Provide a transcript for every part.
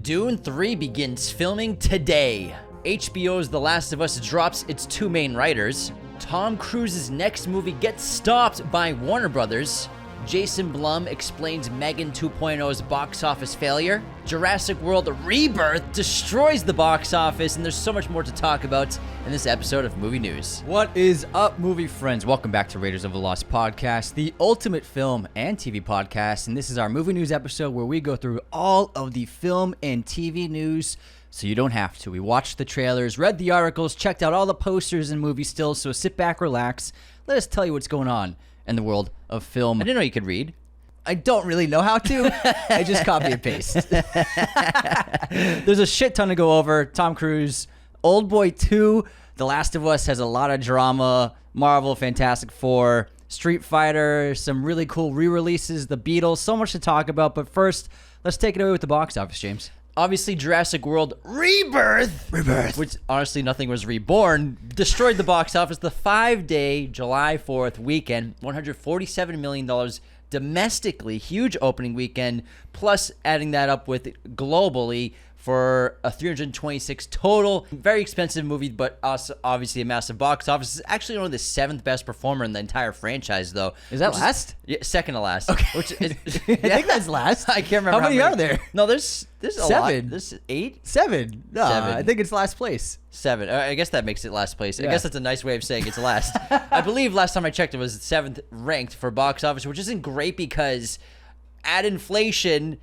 Dune 3 begins filming today. HBO's The Last of Us drops its two main writers. Tom Cruise's next movie gets stopped by Warner Brothers. Jason Blum explains Megan 2.0's box office failure. Jurassic World Rebirth destroys the box office, and there's so much more to talk about in this episode of Movie News. What is up, movie friends? Welcome back to Raiders of the Lost podcast, the ultimate film and TV podcast, and this is our movie news episode where we go through all of the film and TV news so you don't have to. We watched the trailers, read the articles, checked out all the posters and movie stills, so sit back, relax, let us tell you what's going on in the world of film. I didn't know you could read. I don't really know how to. I just copy and paste. There's a shit ton to go over. Tom Cruise, Oldboy 2, The Last of Us has a lot of drama, Marvel, Fantastic Four, Street Fighter, some really cool re-releases, the Beatles, so much to talk about. But first, let's take it away with the box office, James. Obviously, Jurassic World Rebirth, which honestly nothing was reborn, destroyed the box office the 5-day July 4th weekend, $147 million domestically, huge opening weekend, plus adding that up with globally for a 326 total. Very expensive movie, but also obviously a massive box office. It's actually only the 7th best performer in the entire franchise, though. Is that last? Yeah, second to last. Okay. Which is, I think that's last. I can't remember how many are there. No, there's a Seven. lot. There's 8? 7. No, Seven. I think it's last place. 7. I guess that makes it last place. Yeah. I guess that's a nice way of saying it's last. I believe last time I checked it was 7th ranked for box office, which isn't great because at inflation,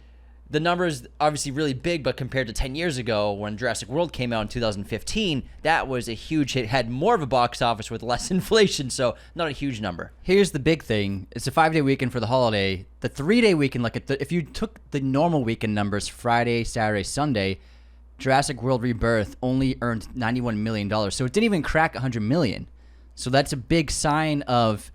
the number is obviously really big, but compared to 10 years ago when Jurassic World came out in 2015, that was a huge hit. Had more of a box office with less inflation, so not a huge number. Here's the big thing. It's a 5-day weekend for the holiday. The 3-day weekend, if you took the normal weekend numbers, Friday, Saturday, Sunday, Jurassic World Rebirth only earned $91 million. So it didn't even crack $100 million. So that's a big sign of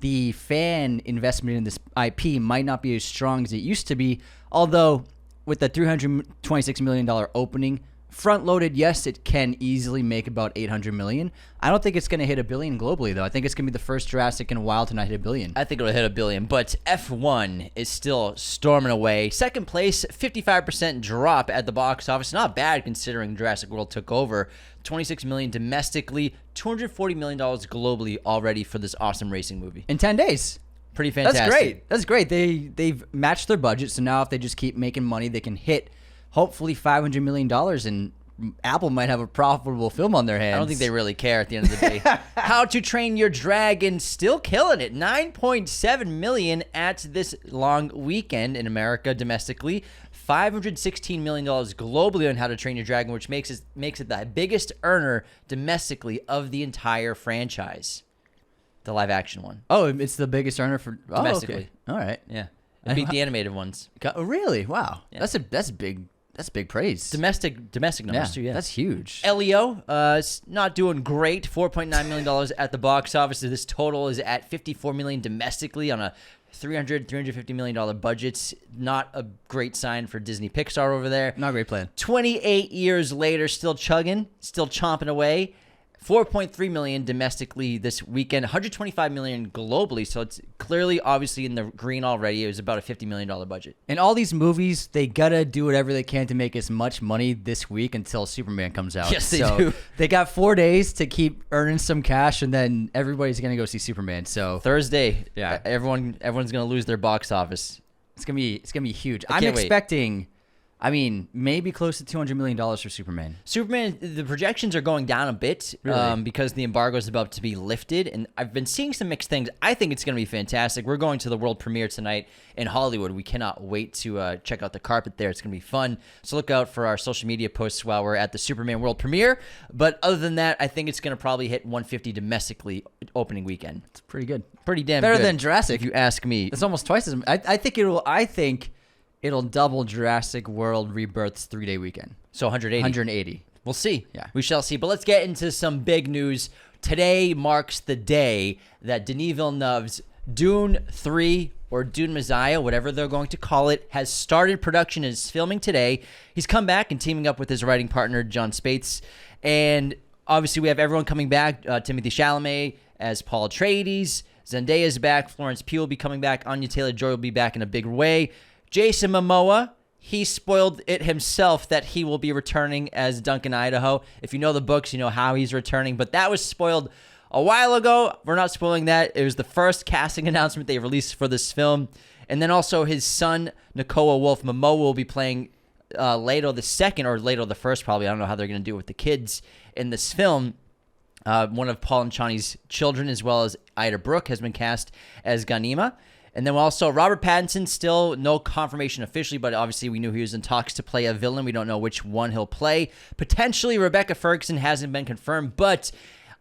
the fan investment in this IP might not be as strong as it used to be. Although with the $326 million opening, front-loaded, yes, it can easily make about $800 million. I don't think it's going to hit $1 billion globally, though. I think it's going to be the first Jurassic in a while to not hit $1 billion. I think it'll hit $1 billion, but F1 is still storming away. Second place, 55% drop at the box office. Not bad considering Jurassic World took over. $26 million domestically, $240 million globally already for this awesome racing movie. In 10 days. Pretty fantastic. That's great. They've matched their budget, so now if they just keep making money, they can hit hopefully $500 million, and Apple might have a profitable film on their hands. I don't think they really care at the end of the day. How to Train Your Dragon still killing it. $9.7 million at this long weekend in America domestically. $516 million globally on How to Train Your Dragon, which makes it the biggest earner domestically of the entire franchise. The live action one. Oh, it's the biggest earner for domestically. Okay. All right. Yeah. It beat the animated ones. Oh, really? Wow. Yeah. That's big praise. Domestic numbers too, yeah. That's huge. Leo, not doing great. $4.9 million at the box office. This total is at $54 million domestically on a $350 million budget. Not a great sign for Disney Pixar over there. Not a great plan. 28 years later, still chugging, still chomping away. $4.3 million domestically this weekend, $125 million globally, so it's clearly, obviously, in the green already. It was about a $50 million budget. And all these movies, they gotta do whatever they can to make as much money this week until Superman comes out. Yes, they do. They got 4 days to keep earning some cash, and then everybody's gonna go see Superman. So Thursday, yeah, everyone's gonna lose their box office. It's gonna be huge. I I'm can't wait. expecting. I mean, maybe close to $200 million for Superman. Superman, the projections are going down a bit because the embargo is about to be lifted, and I've been seeing some mixed things. I think it's going to be fantastic. We're going to the world premiere tonight in Hollywood. We cannot wait to check out the carpet there. It's going to be fun. So look out for our social media posts while we're at the Superman world premiere. But other than that, I think it's going to probably hit 150 domestically opening weekend. It's pretty good. Pretty damn better good, than Jurassic, if you ask me. It's almost twice as. I think it'll double Jurassic World Rebirth's 3-day weekend. So 180. 180. We'll see. Yeah. We shall see. But let's get into some big news. Today marks the day that Denis Villeneuve's Dune 3 or Dune Messiah, whatever they're going to call it, has started production and is filming today. He's come back and teaming up with his writing partner, John Spates. And obviously we have everyone coming back. Timothée Chalamet as Paul Atreides. Zendaya's back. Florence Pugh will be coming back. Anya Taylor-Joy will be back in a big way. Jason Momoa he spoiled it himself that he will be returning as Duncan Idaho. If you know the books, you know how he's returning, but that was spoiled a while ago. We're not spoiling that. It was the first casting announcement they released for this film. And then also his son, Nakoa Wolf Momoa, will be playing Leto the second, or Leto the first, probably. I don't know how they're going to do it with the kids in this film. One of Paul and Chani's children, as well as Ida Brooke, has been cast as Ghanima. And then also Robert Pattinson, still no confirmation officially, but obviously we knew he was in talks to play a villain. We don't know which one he'll play. Potentially Rebecca Ferguson hasn't been confirmed, but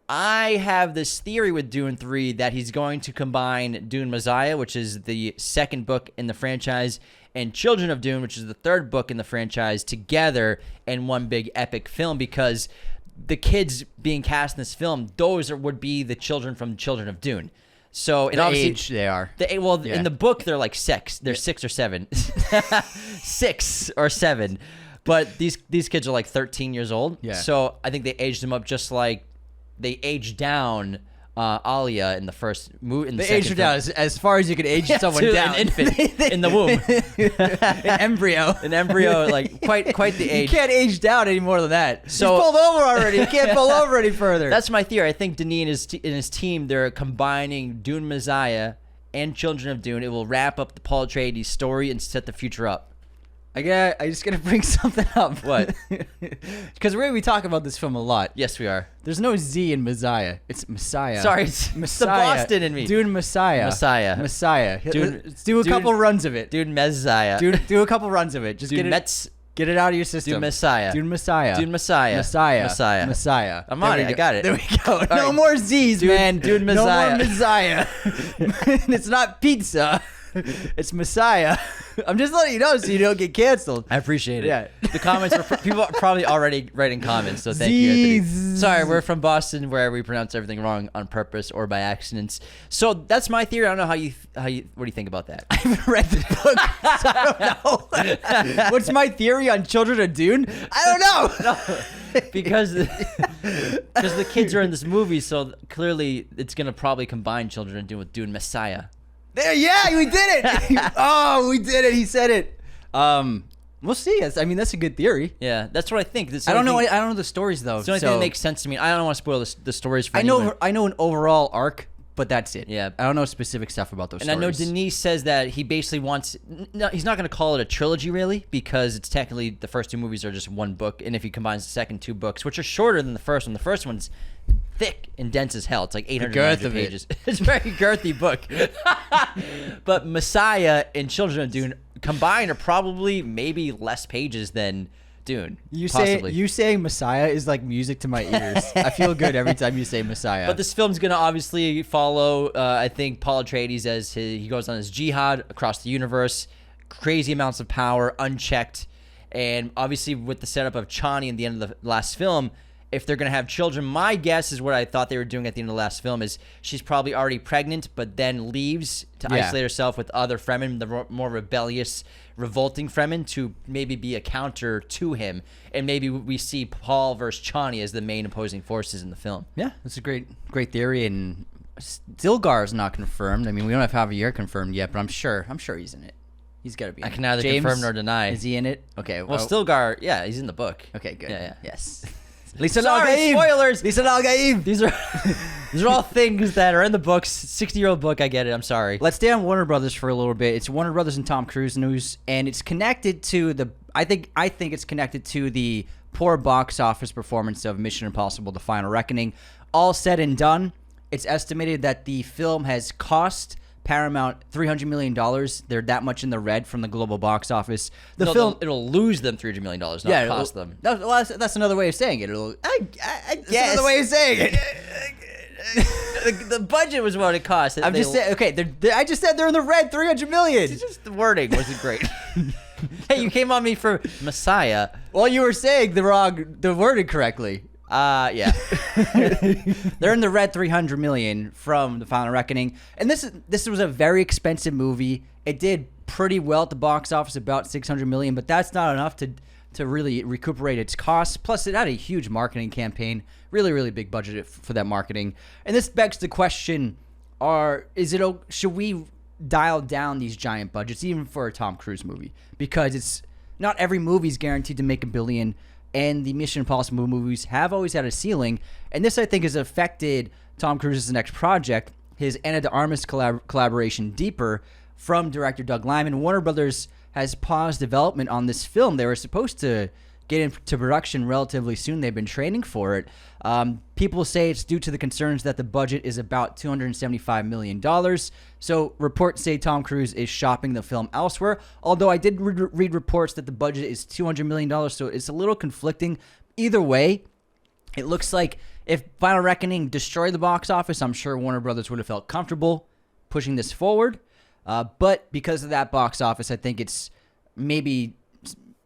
I have this theory with Dune 3 that he's going to combine Dune Messiah, which is the second book in the franchise, and Children of Dune, which is the third book in the franchise, together in one big epic film, because the kids being cast in this film, those would be the children from Children of Dune. So the age they are. In the book they're like 6. They're 6 or 7. 6 or 7. But these kids are like 13 years old. Yeah. So I think they aged them up just like they aged down Alia in the first movie. They aged her down as far as you could age someone down. An infant in the womb. An embryo. An embryo, like quite the age. You can't age down any more than that. So, he's pulled over already. You can't pull over any further. That's my theory. I think Denis and his team, they're combining Dune Messiah and Children of Dune. It will wrap up the Paul Atreides story and set the future up. I just gotta bring something up. What? Because we talk about this film a lot. Yes, we are. There's no Z in Messiah. It's Messiah. Sorry, it's the Boston in me. Dune Messiah. Messiah. Let's do a couple runs of it. Dune Messiah. Do a couple runs of it. Just Dune get it out of your system. Dune Messiah. Dune Messiah. Dune Messiah. Messiah. Messiah. Messiah. I'm on it. I got it. There we go. No right. more Z's, man. Dune Messiah. No more Messiah. It's not pizza. It's Messiah. I'm just letting you know so you don't get canceled. I appreciate it. Yeah. The comments are people are probably already writing comments, so thank you, Anthony. Sorry, we're from Boston, where we pronounce everything wrong on purpose or by accidents. So that's my theory. I don't know how you what do you think about that? I haven't read the book, so I don't know. What's my theory on Children of Dune? I don't know. No, because the kids are in this movie, so clearly it's gonna probably combine Children of Dune with Dune Messiah. There, yeah, we did it. Oh, we did it. He said it. We'll see. I mean, that's a good theory. Yeah, that's what I think. I don't know. I don't know the stories though. It's the only thing that makes sense to me. I don't want to spoil the stories for anyone. I know an overall arc, but that's it. Yeah, I don't know specific stuff about those. And stories. I know Denis says that he basically wants. No, he's not going to call it a trilogy really, because it's technically the first 2 movies are just one book, and if he combines the second 2 books, which are shorter than the first one, the first one's thick and dense as hell. It's like 800 pages. It's a very girthy book. But Messiah and Children of Dune combined are probably maybe less pages than Dune. You saying Messiah is like music to my ears. I feel good every time you say Messiah. But this film's going to obviously follow, I think, Paul Atreides as he goes on his jihad across the universe. Crazy amounts of power, unchecked. And obviously with the setup of Chani at the end of the last film, if they're going to have children, my guess is what I thought they were doing at the end of the last film is she's probably already pregnant, but then leaves to isolate herself with other Fremen, the more rebellious, revolting Fremen, to maybe be a counter to him. And maybe we see Paul versus Chani as the main opposing forces in the film. Yeah, that's a great theory. And Stilgar is not confirmed. I mean, we don't have Javier confirmed yet, but I'm sure he's in it. He's got to be in it. I can neither confirm nor deny. Is he in it? Okay. Well, Stilgar, yeah, he's in the book. Okay, good. Yeah. Yes. Sorry, spoilers. Lisa Al-Gaib. These are all things that are in the books. 60-year-old book. I get it. I'm sorry. Let's stay on Warner Brothers for a little bit. It's Warner Brothers and Tom Cruise news, and it's connected to the. I think it's connected to the poor box office performance of Mission Impossible: The Final Reckoning. All said and done, it's estimated that the film has cost Paramount $300 million. They're that much in the red from the global box office. The film it'll lose them $300 million, not cost them. That's another way of saying it. I guess. That's another way of saying it. The budget was what it cost. I'm just saying. Okay, I just said they're in the red. $300 million. It's just the wording wasn't great. Hey, you came on me for Messiah. Well, you were saying the wording correctly. Yeah. They're in the red $300 million from The Final Reckoning. And this was a very expensive movie. It did pretty well at the box office, about $600 million, but that's not enough to really recuperate its costs. Plus, it had a huge marketing campaign, really, really big budget for that marketing. And this begs the question, should we dial down these giant budgets, even for a Tom Cruise movie? Because not every movie is guaranteed to make $1 billion, and the Mission Impossible movies have always had a ceiling. And this, I think, has affected Tom Cruise's next project, his Ana de Armas collaboration Deeper from director Doug Liman. Warner Brothers has paused development on this film. They were supposed to get into production relatively soon. They've been training for it. People say it's due to the concerns that the budget is about $275 million. So reports say Tom Cruise is shopping the film elsewhere. Although I did read reports that the budget is $200 million, so it's a little conflicting. Either way, it looks like if Final Reckoning destroyed the box office, I'm sure Warner Brothers would have felt comfortable pushing this forward. But because of that box office, I think it's maybe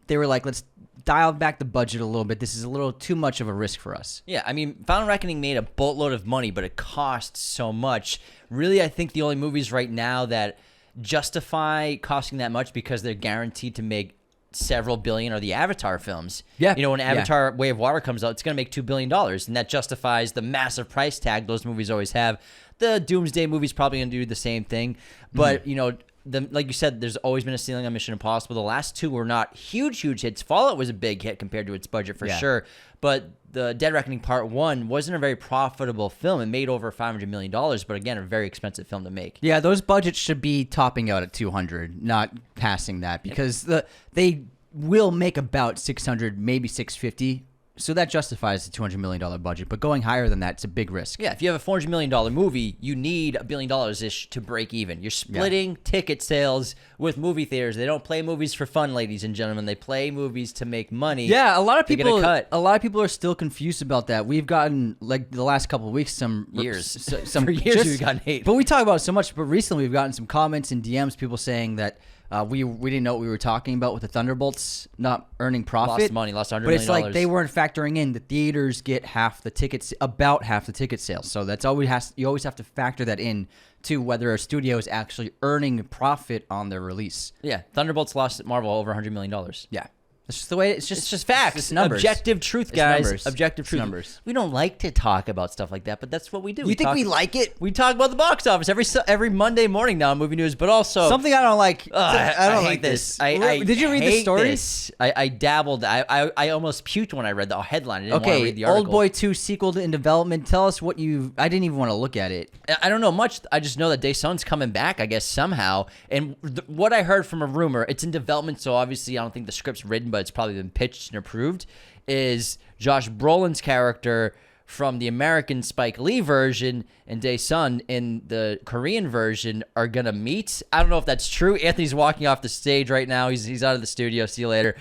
they were like, let's dial back the budget a little bit. This is a little too much of a risk for us. Yeah, I mean, Final Reckoning made a boatload of money, but it costs so much. Really, I think the only movies right now that justify costing that much because they're guaranteed to make several billion are the Avatar films. Yeah. You know, when Avatar Way of Water comes out, it's going to make $2 billion, and that justifies the massive price tag those movies always have. The Doomsday movie's probably going to do the same thing. But, you know, like you said, there's always been a ceiling on Mission Impossible. The last two were not huge hits. Fallout was a big hit compared to its budget for sure. But the Dead Reckoning Part 1 wasn't a very profitable film. It made over $500 million, but again, a very expensive film to make. Yeah, those budgets should be topping out at 200, not passing that, because they will make about 600, maybe 650. So that justifies the $200 million budget, but going higher than that, it's a big risk. Yeah, if you have a $400 million movie, you need $1 billion-ish to break even. You're splitting ticket sales with movie theaters. They don't play movies for fun, ladies and gentlemen. They play movies to make money. Yeah, a lot of people. A lot of people are still confused about that. We've gotten, like, the last couple of weeks, For years we've gotten hate. But we talk about it so much. But recently, we've gotten some comments and DMs, people saying that we didn't know what we were talking about with the Thunderbolts not earning profit. Lost money, lost $100 million. But it's like they weren't factoring in the theaters get about half the ticket sales. So that's always you always have to factor that in to whether a studio is actually earning profit on their release. Yeah, Thunderbolts lost at Marvel over $100 million. Yeah. It's just the way it's just facts. It's numbers. Objective truth, guys. Numbers. Objective truth. Numbers. We don't like to talk about stuff like that, but that's what we do. You think we like it? We talk about the box office every Monday morning now on Movie News, but also something I don't like. I don't hate like this. Did you read the stories? I dabbled. I almost puked when I read the headline. I didn't want to read the article. Oldboy 2 sequel in development. Tell us what you. I didn't even want to look at it. I don't know much. I just know that Dayson's coming back, I guess, somehow. And what I heard from a rumor, it's in development, so obviously I don't think the script's written, but it's probably been pitched and approved, is Josh Brolin's character from the American Spike Lee version and Daesun in the Korean version are going to meet. I don't know if that's true. Anthony's walking off the stage right now. He's out of the studio. See you later.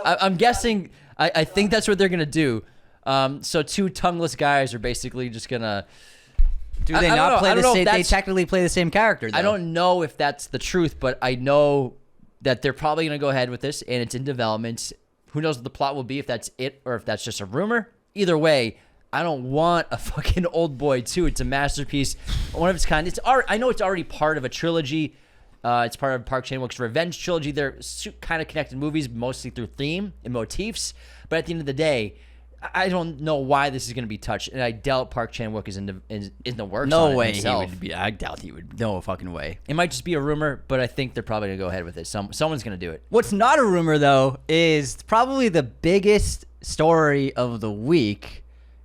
I'm guessing, I think that's what they're going to do. So two tongueless guys are basically just going to... Do they not play the same? They technically play the same character, though. I don't know if that's the truth, but I know that they're probably going to go ahead with this, and it's in development. Who knows what the plot will be, if that's it or if that's just a rumor. Either way, I don't want a fucking Oldboy 2. It's a masterpiece, one of its kind. I know it's already part of a trilogy. It's part of Park Chan-wook's Revenge trilogy. They're kind of connected movies, mostly through theme and motifs. But at the end of the day, I don't know why this is going to be touched, and I doubt Park Chan-wook is in the works. No way himself. He would be. I doubt he would. No fucking way. It might just be a rumor, but I think they're probably going to go ahead with it. Someone's going to do it. What's not a rumor, though, is probably the biggest story of the week,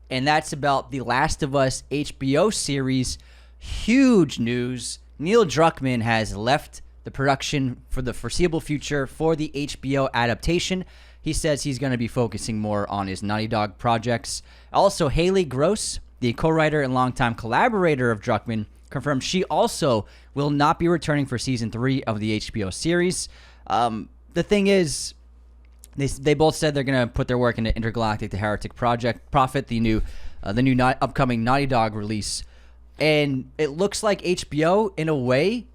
and that's about the Last of Us HBO series. Huge news. Neil Druckmann has left the production for the foreseeable future for the HBO adaptation. He says he's going to be focusing more on his Naughty Dog projects. Also, Haley Gross, the co-writer and longtime collaborator of Druckmann, confirmed she also will not be returning for season 3 of the HBO series. The thing is, they both said they're going to put their work into Intergalactic: The Heretic Project, Prophet, the new upcoming Naughty Dog release. And it looks like HBO, in a way,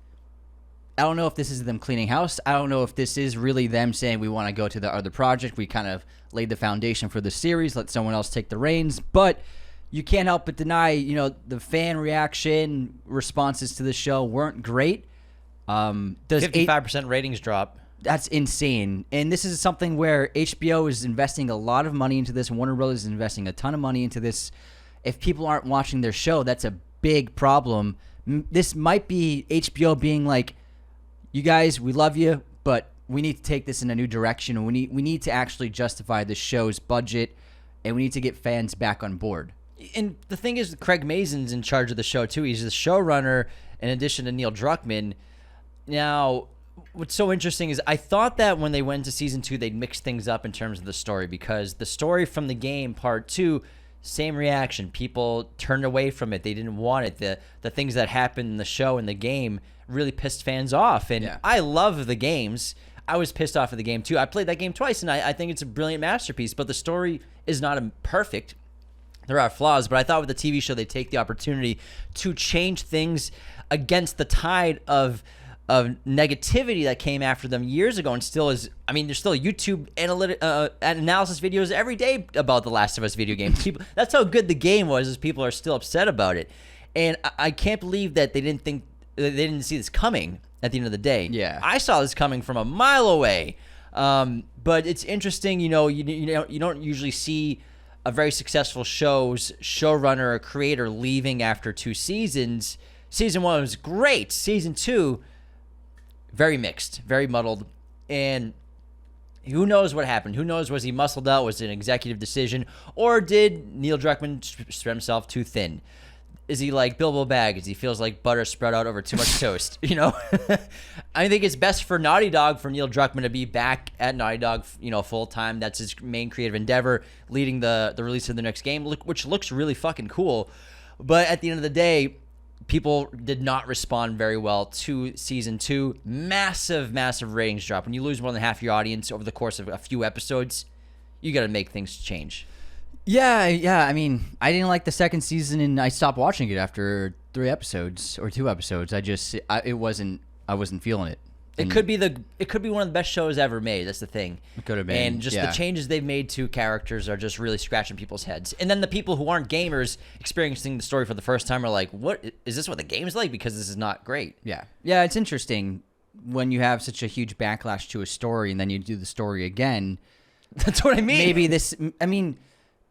I don't know if this is them cleaning house. I don't know if this is really them saying we want to go to the other project. We kind of laid the foundation for the series. Let someone else take the reins. But you can't help but deny, the fan reaction responses to the show weren't great. Does 55% ratings drop? That's insane. And this is something where HBO is investing a lot of money into this. Warner Brothers is investing a ton of money into this. If people aren't watching their show, that's a big problem. This might be HBO being like, you guys, we love you, but we need to take this in a new direction. And we need to actually justify the show's budget, and we need to get fans back on board. And the thing is, Craig Mazin's in charge of the show too. He's the showrunner in addition to Neil Druckmann. Now, what's so interesting is I thought that when they went to season 2, they'd mix things up in terms of the story, because the story from the game part 2, same reaction. People turned away from it. They didn't want it. The things that happened in the show and the game really pissed fans off. And I love the games. I was pissed off at the game too. I played that game twice, and I think it's a brilliant masterpiece. But the story is not perfect. There are flaws, but I thought with the TV show, they take the opportunity to change things against the tide of negativity that came after them years ago, and still is. I mean, there's still YouTube analysis videos every day about the Last of Us video game. That's how good the game was. Is people are still upset about it, and I can't believe that they didn't see this coming. At the end of the day, I saw this coming from a mile away. But it's interesting, you don't usually see a very successful showrunner or creator leaving after 2 seasons. Season 1 was great. Season 2, very mixed, very muddled. And who knows what happened? Who knows? Was he muscled out? Was it an executive decision? Or did Neil Druckmann spread himself too thin? Is he like Bilbo Baggins? He feels like butter spread out over too much toast, I think it's best for Naughty Dog, for Neil Druckmann to be back at Naughty Dog, full time. That's his main creative endeavor, leading the release of the next game, which looks really fucking cool. But at the end of the day, people did not respond very well to season 2. Massive, massive ratings drop. When you lose more than half your audience over the course of a few episodes, you got to make things change. Yeah. I mean, I didn't like the second season, and I stopped watching it after 3 episodes or 2 episodes. I wasn't feeling it. It could be one of the best shows ever made. That's the thing. It could have been. And just the changes they've made to characters are just really scratching people's heads. And then the people who aren't gamers experiencing the story for the first time are like, "What is this? What the game's like?" Because this is not great. Yeah. It's interesting when you have such a huge backlash to a story, and then you do the story again. That's what I mean. Maybe this. I mean.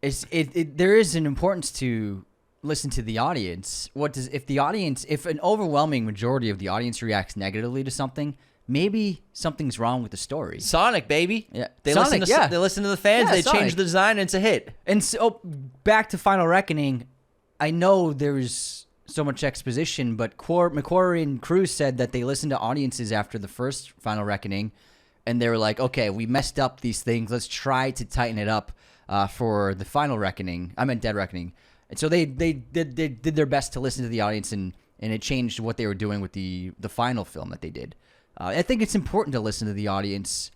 There is an importance to listen to the audience. If an overwhelming majority of the audience reacts negatively to something, maybe something's wrong with the story. Sonic, baby. Yeah. They listen to the fans. They change the design, and it's a hit. And so back to Final Reckoning, I know there's so much exposition, but McQuarrie and Cruz said that they listened to audiences after the first Final Reckoning, and they were like, okay, we messed up these things. Let's try to tighten it up. For the Final Reckoning, I meant Dead Reckoning, and so they did their best to listen to the audience, and it changed what they were doing with the final film that they did. I think it's important to listen to the audience,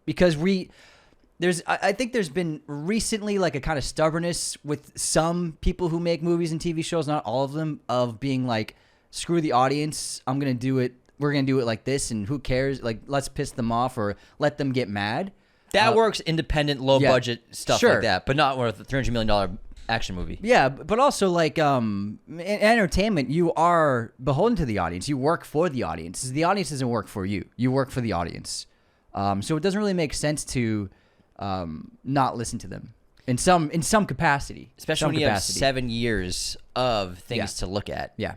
because I think there's been recently like a kind of stubbornness with some people who make movies and TV shows, not all of them, of being like, screw the audience, I'm gonna do it. We're gonna do it like this, and who cares? Like, let's piss them off or let them get mad. That works independent, low-budget stuff like that, but not worth a $300 million action movie. Yeah, but also, like, in entertainment, you are beholden to the audience. You work for the audience. The audience doesn't work for you. You work for the audience. So it doesn't really make sense to not listen to them in some capacity. Especially when you have 7 years of things to look at. Yeah.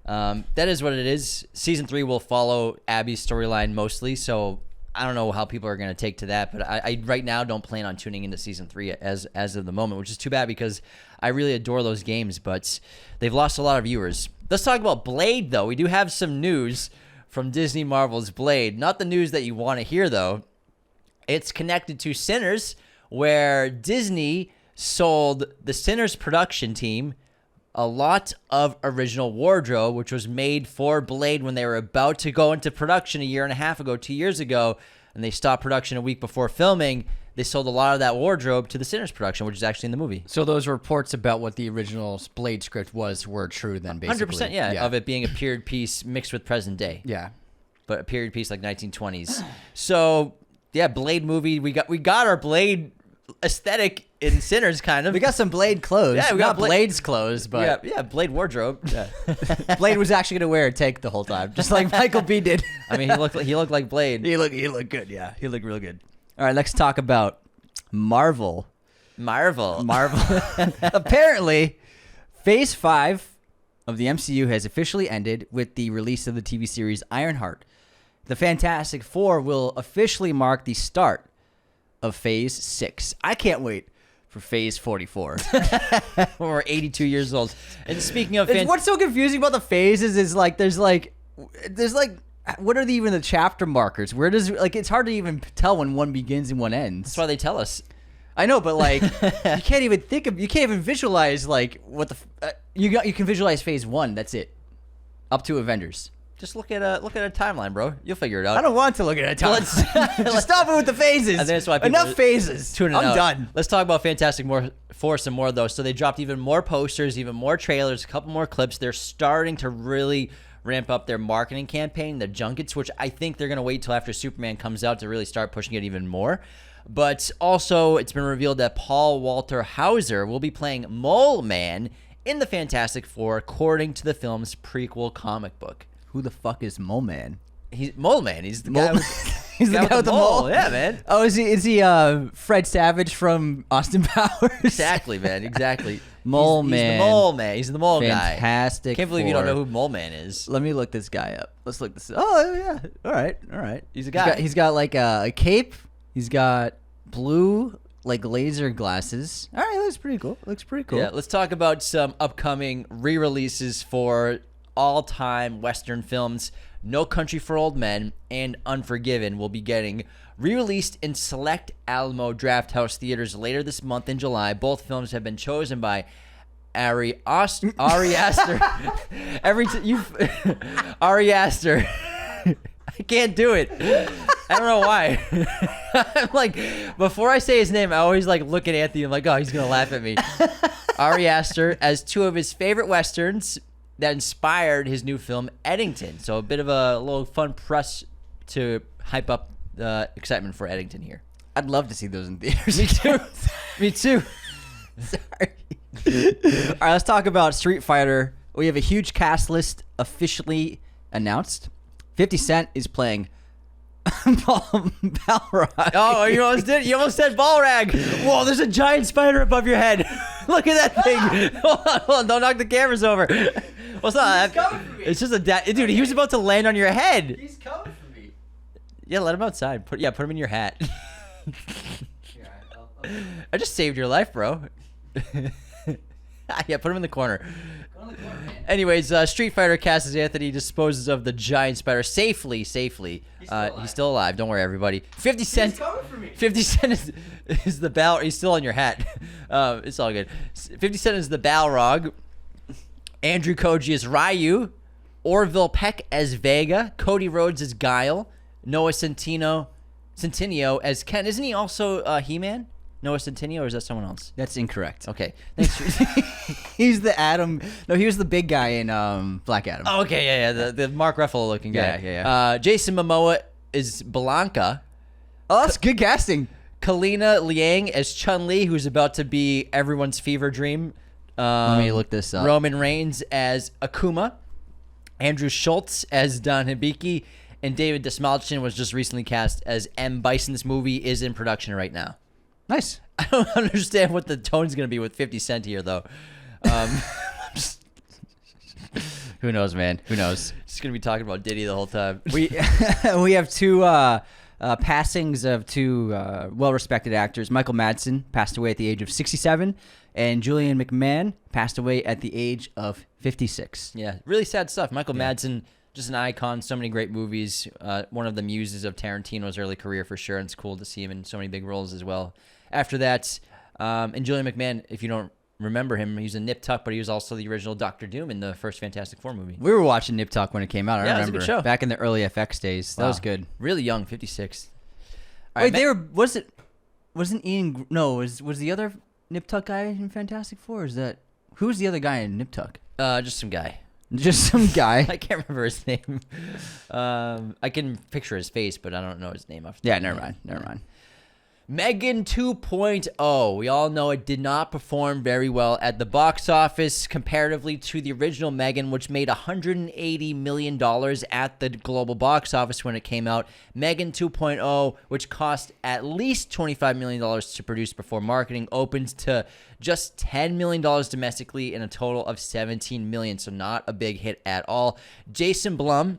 That is what it is. Season 3 will follow Abby's storyline mostly, so I don't know how people are going to take to that, but I right now don't plan on tuning into season 3 as of the moment, which is too bad because I really adore those games, but they've lost a lot of viewers. Let's talk about Blade, though. We do have some news from Disney Marvel's Blade. Not the news that you want to hear, though. It's connected to Sinners, where Disney sold the Sinners production team a lot of original wardrobe, which was made for Blade when they were about to go into production 2 years ago, and they stopped production a week before filming. They sold a lot of that wardrobe to the Sinners production, which is actually in the movie. So those reports about what the original Blade script were true then, basically. 100%, yeah, of it being a period piece mixed with present day. Yeah. But a period piece like 1920s. So, yeah, Blade movie. We got our Blade aesthetic in Sinners, kind of. We got some Blade clothes. Yeah, we got Blade's clothes, but yeah, Blade wardrobe. Yeah. Blade was actually gonna wear a tank the whole time, just like Michael B did. I mean, he looked like Blade. He looked good. Yeah, he looked real good. All right, let's talk about Marvel. Apparently, Phase 5 of the MCU has officially ended with the release of the TV series Ironheart. the Fantastic Four will officially mark the start of Phase 6. I can't wait for Phase 44. We're 82 years old. And speaking of What's so confusing about the phases is like there's like what are even the chapter markers? Where does it's hard to even tell when one begins and one ends. That's why they tell us. I know, but like you can't even visualize like what you can visualize Phase 1. That's it. Up to Avengers. Just look at a timeline, bro. You'll figure it out. I don't want to look at a timeline. Just stop it with the phases. And that's why enough phases. Tuning I'm out. done. Let's talk about Fantastic Four some more though. So they dropped even more posters, even more trailers, a couple more clips. They're starting to really ramp up their marketing campaign, the junkets, which I think they're going to wait till after Superman comes out to really start pushing it even more. But also, it's been revealed that Paul Walter Hauser will be playing Mole Man in the Fantastic Four, according to the film's prequel comic book. Who the fuck is Mole Man? He's Mole Man. He's the guy He's the guy with the mole. Yeah, man. Oh, is he Fred Savage from Austin Powers? Exactly, man. Exactly. Mole He's Man. the Mole Man. He's the mole guy. Fantastic. Can't believe you don't know who Mole Man is. Let me look this guy up. Let's look this up. Oh, yeah. All right. He's a guy. He's got like a cape. He's got blue like laser glasses. All right, looks pretty cool. Yeah, let's talk about some upcoming re-releases for all-time Western films. No Country for Old Men and Unforgiven will be getting re-released in select Alamo Drafthouse theaters later this month in July. Both films have been chosen by Ari Aster. Ari Aster. Ari Aster. I can't do it. I don't know why. I'm like, before I say his name, I always like look at Anthony and I'm like, oh, he's gonna laugh at me. Ari Aster as two of his favorite westerns that inspired his new film Eddington. So a bit of a little fun press to hype up the excitement for Eddington here. I'd love to see those in theaters. Me too. Me too. Sorry. All right, let's talk about Street Fighter. We have a huge cast list officially announced. 50 Cent is playing Balrog. Oh, you almost did. You almost said Balrog. Whoa, there's a giant spider above your head. Look at that thing. Hold on. Don't knock the cameras over. What's up? It's just a dude. He was about to land on your head. He's coming for me. Yeah, let him outside. Put him in your hat. I just saved your life, bro. Yeah, put him in the corner. Anyways, Street Fighter cast as Anthony disposes of the giant spider safely. He's still alive. Don't worry, everybody. 50 Cent. He's coming for me. 50 Cent is the Bal. He's still on your hat. It's all good. 50 Cent is the Balrog. Andrew Koji as Ryu. Orville Peck as Vega. Cody Rhodes as Guile. Noah Centineo as Ken. Isn't he also He-Man? Noah Centineo, or is that someone else? That's incorrect. Okay. Thanks. He's the Adam. No, he was the big guy in Black Adam. Oh, okay, yeah. The Mark Ruffalo looking guy. Yeah. Jason Momoa is Blanca. Oh, that's good casting. Kalina Liang as Chun-Li, who's about to be everyone's fever dream. Let me look this up. Roman Reigns as Akuma. Andrew Schultz as Don Hibiki. And David Dastmalchian was just recently cast as M. Bison. This movie is in production right now. Nice. I don't understand what the tone's going to be with 50 Cent here, though. Who knows, man? Who knows? Just going to be talking about Diddy the whole time. We have two passings of two well-respected actors. Michael Madsen passed away at the age of 67, and Julian McMahon passed away at the age of 56. Yeah, really sad stuff. Michael Madsen, just an icon, so many great movies. One of the muses of Tarantino's early career for sure, and it's cool to see him in so many big roles as well. After that, and Julian McMahon, if you don't remember him, he was a Nip Tuck, but he was also the original Doctor Doom in the first Fantastic Four movie. We were watching Nip Tuck when it came out. I remember. It was a good show. Back in the early FX days. That was good. Really young, 56. Wait, wasn't Ian? No, was the other Nip Tuck guy in Fantastic Four? Is that who's the other guy in Nip Tuck? Just some guy. Just some guy. I can't remember his name. I can picture his face, but I don't know his name. Yeah, never mind. Megan 2.0. We all know it did not perform very well at the box office comparatively to the original Megan, which made $180 million at the global box office when it came out. Megan 2.0, which cost at least $25 million to produce before marketing, opens to just $10 million domestically in a total of $17 million. So not a big hit at all. Jason Blum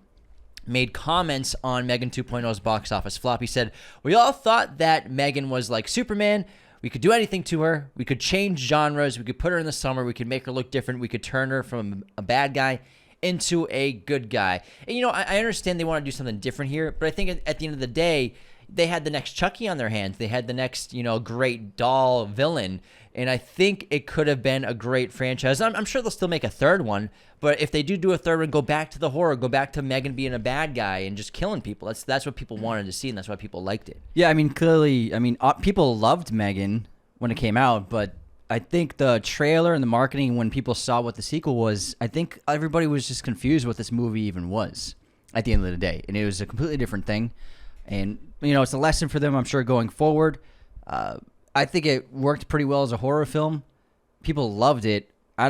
made comments on Megan 2.0's box office flop. He said, "We all thought that Megan was like Superman. We could do anything to her. We could change genres. We could put her in the summer. We could make her look different. We could turn her from a bad guy into a good guy." And, I understand they want to do something different here, but I think at the end of the day, they had the next Chucky on their hands. They had the next, great doll villain. And I think it could have been a great franchise. I'm sure they'll still make a third one, but if they do a third one, go back to the horror, go back to Megan being a bad guy and just killing people. That's what people wanted to see, and that's why people liked it. Yeah, clearly, people loved Megan when it came out, but I think the trailer and the marketing, when people saw what the sequel was, I think everybody was just confused what this movie even was at the end of the day. And it was a completely different thing. And, it's a lesson for them, I'm sure, going forward. I think it worked pretty well as a horror film. People loved it. I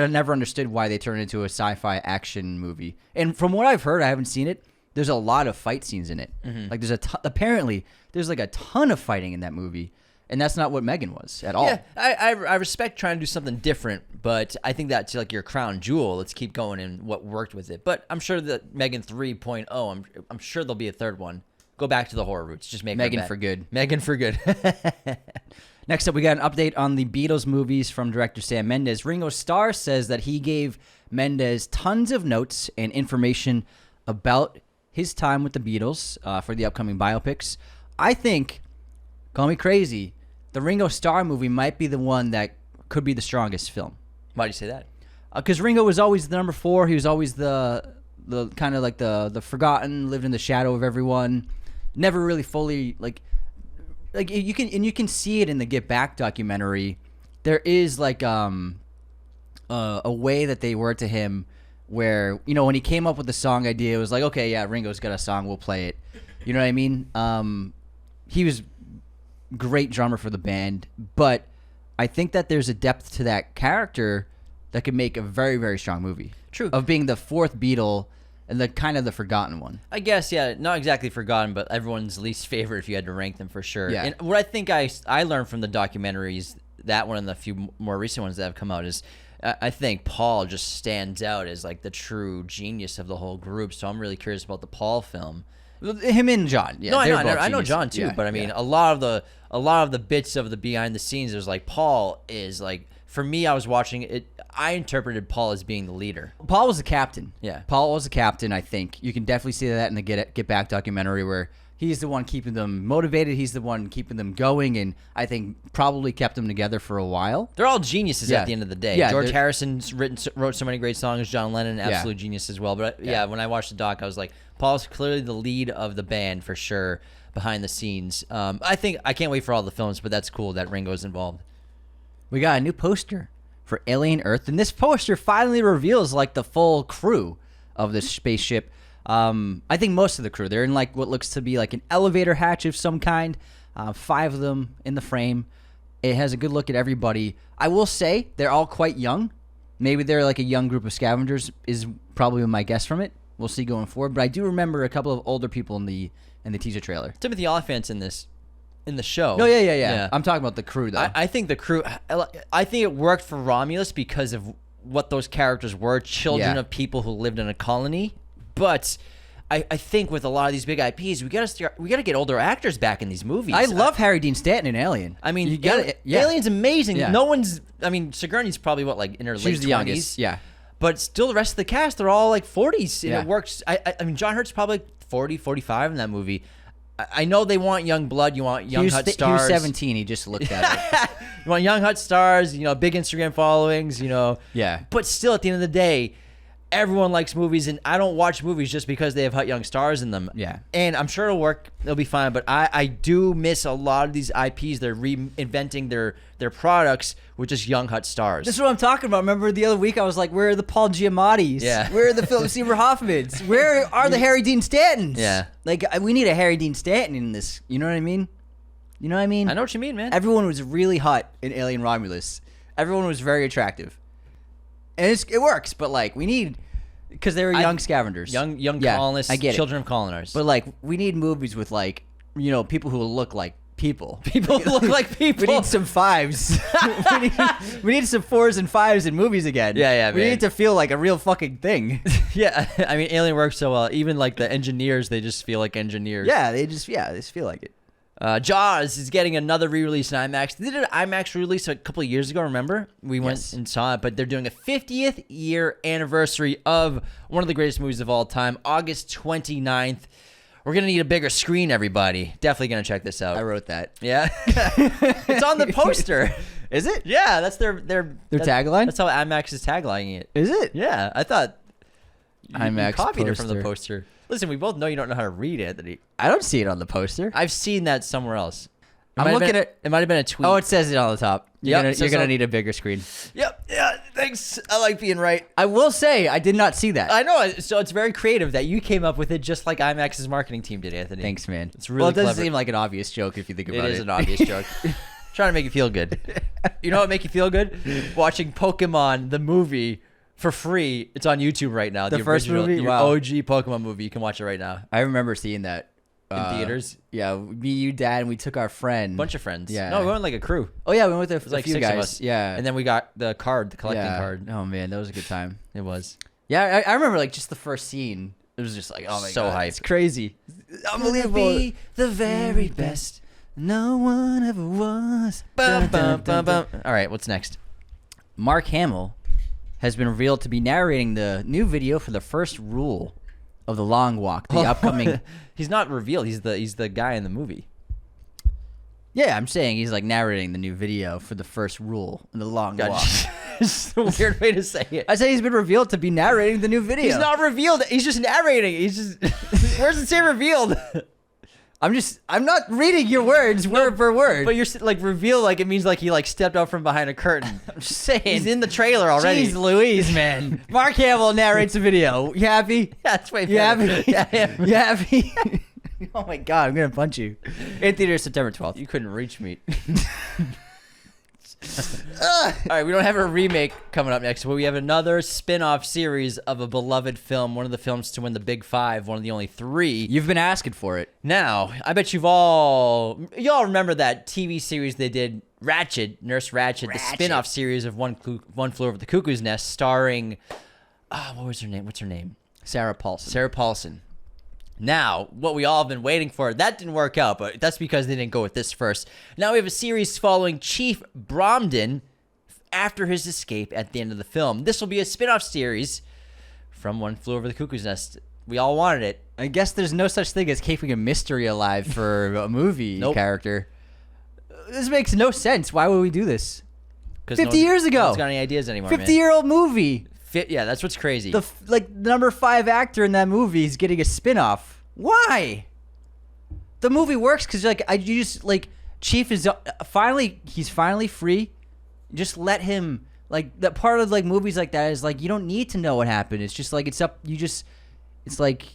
never understood why they turned it into a sci-fi action movie. And from what I've heard, I haven't seen it, there's a lot of fight scenes in it. Mm-hmm. Like apparently there's like a ton of fighting in that movie. And that's not what Megan was at all. Yeah, I respect trying to do something different, but I think that's like your crown jewel. Let's keep going and what worked with it. But I'm sure that Megan 3.0, I'm sure there'll be a third one. Go back to the horror roots. Just make Megan for good. Megan for good. Next up, we got an update on the Beatles movies from director Sam Mendes. Ringo Starr says that he gave Mendes tons of notes and information about his time with the Beatles for the upcoming biopics. I think, call me crazy, the Ringo Starr movie might be the one that could be the strongest film. Why do you say that? Because Ringo was always the number 4. He was always the kind of like the forgotten, lived in the shadow of everyone. Never really fully like you can see it in the Get Back documentary. There is like a way that they were to him where when he came up with the song idea, it was like, okay, yeah, Ringo's got a song, we'll play it. You know what I mean? He was great drummer for the band, but I think that there's a depth to that character that could make a very, very strong movie. True. Of being the 4th Beatle and the kind of the forgotten one. I guess, yeah, not exactly forgotten, but everyone's least favorite if you had to rank them for sure. Yeah. And what I think I learned from the documentaries, that one and the few more recent ones that have come out, is I think Paul just stands out as like the true genius of the whole group. So I'm really curious about the Paul film. Him and John. Yeah, no, I know John too, but I mean, a lot of the bits of the behind the scenes, there's like Paul is like, for me, I was watching it. I interpreted Paul as being the leader. Paul was the captain. Yeah. Paul was the captain, I think. You can definitely see that in the Get Back documentary where he's the one keeping them motivated. He's the one keeping them going, and I think probably kept them together for a while. They're all geniuses at the end of the day. Yeah, George Harrison's wrote so many great songs. John Lennon, absolute genius as well. But when I watched the doc, I was like, Paul's clearly the lead of the band for sure behind the scenes. I can't wait for all the films, but that's cool that Ringo's involved. We got a new poster for Alien Earth, and this poster finally reveals like the full crew of this spaceship. I think most of the crew, they're in like what looks to be like an elevator hatch of some kind. 5 of them in the frame. It has a good look at everybody. I will say they're all quite young. Maybe they're like a young group of scavengers is probably my guess from it. We'll see going forward. But I do remember a couple of older people in the teaser trailer. Timothy Oliphant's in this. In the show. No, yeah. I'm talking about the crew, though. I think the crew, I think it worked for Romulus because of what those characters were, children of people who lived in a colony. But I think with a lot of these big IPs, we gotta get older actors back in these movies. I love Harry Dean Stanton in Alien. I mean, Alien's amazing. Yeah. No one's, Sigourney's probably in her late 20s. Youngest. Yeah. But still the rest of the cast, they're all like 40s. And Yeah. it works. I mean, John Hurt's probably 40, 45 in that movie. I know they want young blood. You want young hot stars. He was 17. He just looked at it. You want young hot stars. Big Instagram followings. Yeah. But still, at the end of the day, everyone likes movies, and I don't watch movies just because they have hot young stars in them. Yeah. And I'm sure it'll work. It'll be fine. But I do miss a lot of these IPs. They're reinventing their products with just young hot stars. This is what I'm talking about. Remember the other week I was like, where are the Paul Giamattis? Yeah. Where are the Philip Seymour Hoffmans? Where are the Harry Dean Stantons? Yeah. Like, we need a Harry Dean Stanton in this. You know what I mean? I know what you mean, man. Everyone was really hot in Alien Romulus. Everyone was very attractive. And it works, but like, we need... Because they were young scavengers. Young colonists, I get children of colonizers. But like, we need movies with like, people who look like people. People look like people. We need some fives. we need some 4s and 5s in movies again. Yeah, We man. need to feel like a real fucking thing. Yeah, I mean, Alien works so well. Even like the engineers, they just feel like engineers. Yeah, they just feel like it. Jaws is getting another re-release in IMAX. They did an IMAX release a couple of years ago, remember? We went and saw it, but they're doing a 50th year anniversary of one of the greatest movies of all time, August 29th. We're going to need a bigger screen, everybody. Definitely going to check this out. I wrote that. Yeah? It's on the poster. Is it? Yeah, that's their tagline? That's how IMAX is taglining it. Is it? Yeah, I thought you IMAX copied it from the poster. poster. Listen, we both know you don't know how to read, Anthony. I don't see it on the poster. I've seen that somewhere else. It I'm might have looking been- at. It might have been a tweet. Oh, it says it on the top. You're Yep, gonna, it you're says gonna on- need a bigger screen. Yep. Yeah. Thanks. I like being right. I will say I did not see that. I know. So it's very creative that you came up with it, just like IMAX's marketing team did, Anthony. Thanks, man. It's really well. It does clever. seem like an obvious joke if you think about it. It is an obvious joke. Trying to make you feel good. You know what make you feel good? Watching Pokemon the movie for free. It's on YouTube right now. The first original, movie? the Wow. OG Pokemon movie. You can watch it right now. I remember seeing that In theaters? Yeah, me, you, Dad, and we took our friend. Bunch of friends. Yeah. No, we went like a crew. Oh yeah, we went with It was like a few 6 guys. of us. Yeah, And then we got the card, the collecting yeah. card. Oh man, that was a good time. It was. Yeah, I remember like just the first scene. It was just like, oh my So god, hype. it's crazy, unbelievable. Be the very best. No one ever was. Bum, bum, bum, bum. All right, what's next? Mark Hamill has been revealed to be narrating the new video for the first rule of the Long Walk, the upcoming. He's not revealed. He's the guy in the movie. Yeah, I'm saying he's like narrating the new video for the first rule in the Long Walk. It's a weird way to say it. I say he's been revealed to be narrating the new video. He's not revealed. He's just narrating. He's just. Where's it say revealed? I'm not reading your words word for word. But you're like reveal like it means like he like stepped out from behind a curtain. I'm just saying. He's in the trailer already. Jeez Louise, man. Mark Hamill narrates a video. You happy? Yeah, that's way You better. happy? Yeah, yeah. You happy? Oh my god, I'm gonna punch you. In theater September 12th. You couldn't reach me. All right, we don't have a remake coming up next, but we have another spin-off series of a beloved film, one of the films to win the Big Five, one of the only three. You've been asking for it. Now, I bet y'all remember that TV series they did, Ratched, Nurse Ratched, the spin-off series of One Flew Over the Cuckoo's Nest, starring, what was her name? What's her name? Sarah Paulson. Sarah Paulson. Now, what we all have been waiting for, that didn't work out, but that's because they didn't go with this first. Now we have a series following Chief Bromden after his escape at the end of the film. This will be a spin-off series from One Flew Over the Cuckoo's Nest. We all wanted it. I guess there's no such thing as keeping a mystery alive for a movie Nope. character. This makes no sense. Why would we do this? 'Cause 50 years ago. No one's got any ideas anymore, 50-year-old movie. Yeah, that's what's crazy. The number 5 actor in that movie is getting a spin-off. Why? The movie works because you just like Chief is he's finally free. Just let him, like, that part of like movies like that is like you don't need to know what happened. It's just like it's up. It's like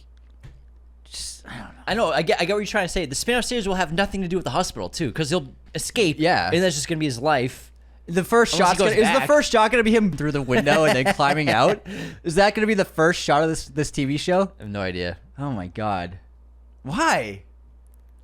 just I don't know. I know. I get what you're trying to say. The spin-off series will have nothing to do with the hospital too, because he'll escape. Yeah. and that's just gonna be his life. The first Unless shot he goes is the back. first shot gonna be him through the window and then climbing out. Is that gonna be the first shot of this TV show? I have no idea. Oh my god. Why?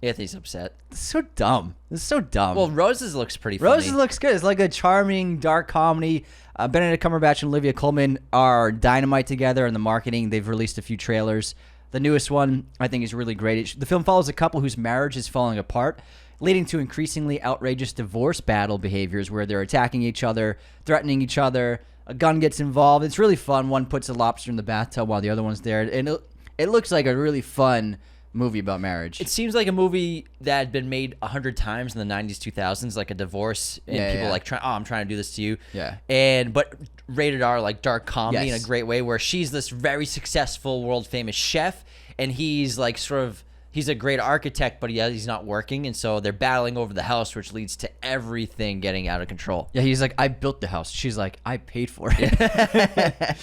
Anthony's upset. This is so dumb. This is so dumb. Well, Roses looks pretty funny. Roses looks good. It's like a charming, dark comedy. Benedict Cumberbatch and Olivia Colman are dynamite together in the marketing. They've released a few trailers. The newest one, I think, is really great. The film follows a couple whose marriage is falling apart, leading to increasingly outrageous divorce battle behaviors where they're attacking each other, threatening each other. A gun gets involved. It's really fun. One puts a lobster in the bathtub while the other one's there. And it looks like a really fun movie about marriage. It seems like a movie that had been made 100 times in the 90s, 2000s, like a divorce, and Yeah, people yeah. like, I'm trying to do this to you. Yeah. But rated R, like dark comedy Yes. in a great way, where she's this very successful, world famous chef, and he's like he's a great architect, but he's not working, and so they're battling over the house, which leads to everything getting out of control. Yeah, he's like, I built the house. She's like, I paid for it.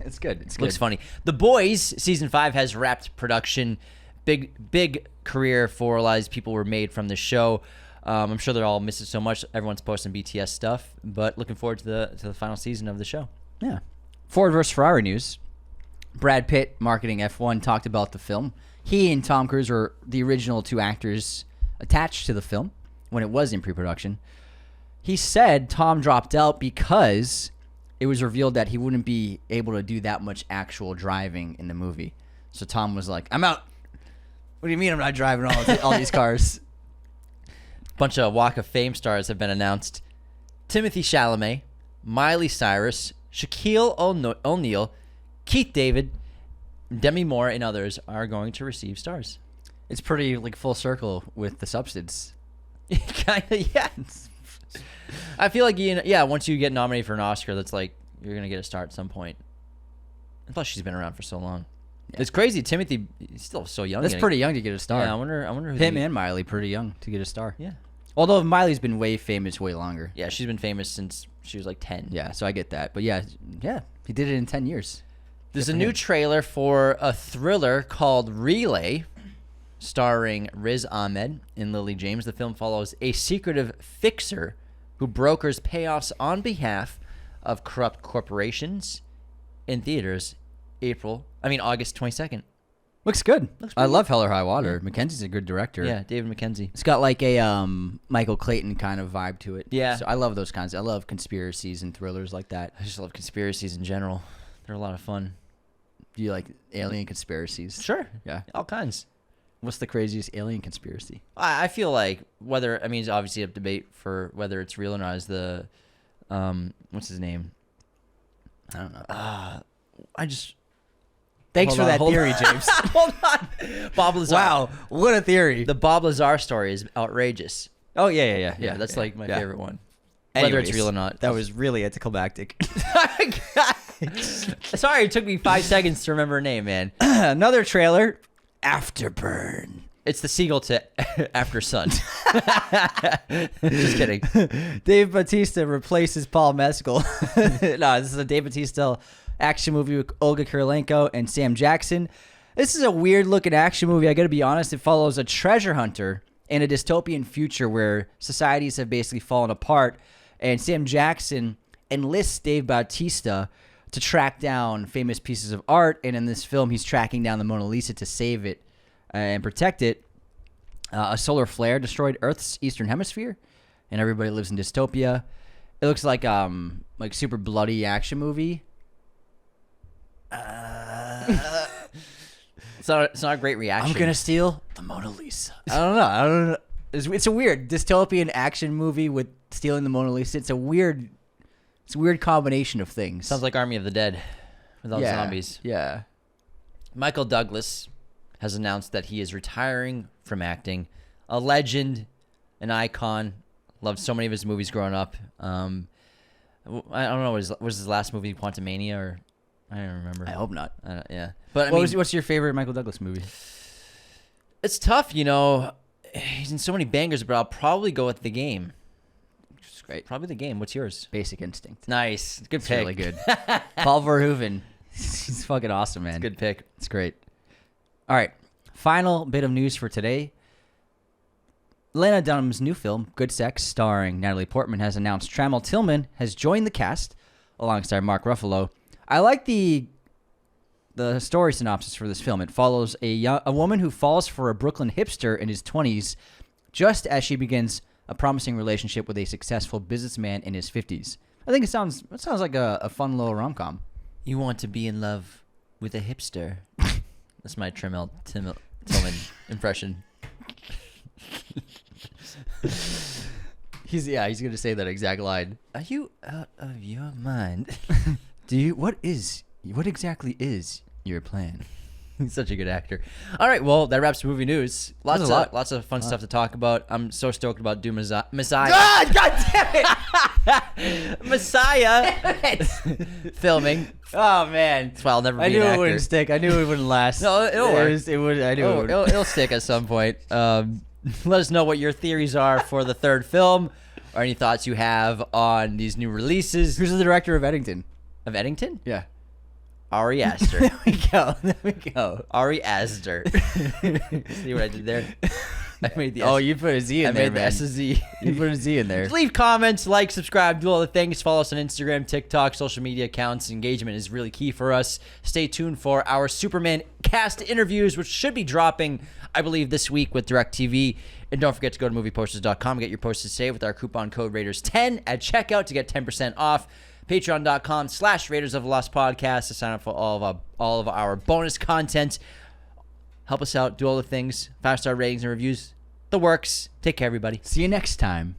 It's good. It's good. Looks funny. The Boys season 5 has wrapped production. Big career for a lot of these people were made from the show. I'm sure they're all miss it so much. Everyone's posting BTS stuff, but looking forward to the final season of the show. Yeah. Ford versus Ferrari news. Brad Pitt, marketing F1, talked about the film. He and Tom Cruise were the original two actors attached to the film when it was in pre-production. He said Tom dropped out because it was revealed that he wouldn't be able to do that much actual driving in the movie. So Tom was like, I'm out. What do you mean I'm not driving all these cars? Bunch of Walk of Fame stars have been announced. Timothy Chalamet, Miley Cyrus, Shaquille O'Neal, Keith David, Demi Moore, and others are going to receive stars. It's pretty like full circle with The Substance. Kind of, yeah. I feel like, once you get nominated for an Oscar, that's like, you're going to get a star at some point. And plus, she's been around for so long. Yeah. It's crazy. Timothy, he's still so young. That's pretty young to get a star. Yeah, I wonder who him and Miley, pretty young to get a star. Yeah. Although Miley's been way famous way longer. Yeah, she's been famous since she was like 10. Yeah, so I get that. But yeah, he did it in 10 years. There's a new trailer for a thriller called Relay, starring Riz Ahmed and Lily James. The film follows a secretive fixer who brokers payoffs on behalf of corrupt corporations. In theaters, August 22nd. Looks good. I love Hell or High Water. Yeah. Mackenzie's a good director. Yeah, David Mackenzie. It's got like a Michael Clayton kind of vibe to it. Yeah. So I love those kinds. I love conspiracies and thrillers like that. I just love conspiracies in general. They're a lot of fun. Do you like alien conspiracies? Sure. Yeah. All kinds. What's the craziest alien conspiracy? I feel like it's obviously a debate for whether it's real or not. Is the, what's his name? I don't know. Thanks for that theory, James. Hold on. Bob Lazar. Wow, what a theory. The Bob Lazar story is outrageous. Oh, yeah. That's like my favorite one. Anyways, whether it's real or not. That was really anticlimactic. Sorry, it took me 5 seconds to remember her name, man. Another trailer, Afterburn. It's the sequel to After Sun. Just kidding. Dave Bautista replaces Paul Mescal. No, this is a Dave Bautista action movie with Olga Kurylenko and Sam Jackson. This is a weird-looking action movie. I got to be honest. It follows a treasure hunter in a dystopian future where societies have basically fallen apart, and Sam Jackson enlists Dave Bautista to track down famous pieces of art, and in this film, he's tracking down the Mona Lisa to save it and protect it. A solar flare destroyed Earth's eastern hemisphere, and everybody lives in dystopia. It looks like super bloody action movie. It's not a great reaction. I'm gonna steal the Mona Lisa. I don't know. It's a weird dystopian action movie with stealing the Mona Lisa. It's a weird combination of things. Sounds like Army of the Dead without zombies. Yeah. Michael Douglas has announced that he is retiring from acting. A legend, an icon. Loved so many of his movies growing up. I don't know. Was his last movie Quantumania or? I don't remember. I hope not. Yeah. But what's your favorite Michael Douglas movie? It's tough, He's in so many bangers, but I'll probably go with The Game. Which is great. Probably The Game. What's yours? Basic Instinct. Nice. Good It's pick. really good. Paul Verhoeven. He's fucking awesome, man. It's a good pick. It's great. All right. Final bit of news for today. Lena Dunham's new film, Good Sex, starring Natalie Portman, has announced Trammell Tillman has joined the cast alongside Mark Ruffalo. I like the story synopsis for this film. It follows a woman who falls for a Brooklyn hipster in his 20s just as she begins a promising relationship with a successful businessman in his 50s. I think it sounds like a fun little rom-com. You want to be in love with a hipster. That's my Trammell Tillman impression. He's going to say that exact line. Are you out of your mind? What exactly is your plan? He's such a good actor. All right, well, that wraps movie news. Lots of fun stuff to talk about. I'm so stoked about Dune Messiah. God damn it! Messiah filming. Oh man, that's why I'll never be I knew an it actor. Wouldn't stick. I knew it wouldn't last. No, it'll work. It would. I knew it would. It'll stick at some point. Let us know what your theories are for the third film, or any thoughts you have on these new releases. Who's the director of Eddington? Of Eddington? Yeah. Ari Aster. There we go. Ari Aster. See what I did there? I made the you put a Z in there, man. I made the S a Z. You put a Z in there. Just leave comments, like, subscribe, do all the things. Follow us on Instagram, TikTok, social media accounts. Engagement is really key for us. Stay tuned for our Superman cast interviews, which should be dropping, I believe, this week with DirecTV. And don't forget to go to movieposters.com and get your posters saved with our coupon code Raiders10 at checkout to get 10% off. Patreon.com/Raiders of the Lost Podcast to sign up for all of our bonus content. Help us out. Do all the things. 5-star ratings and reviews. The works. Take care, everybody. See you next time.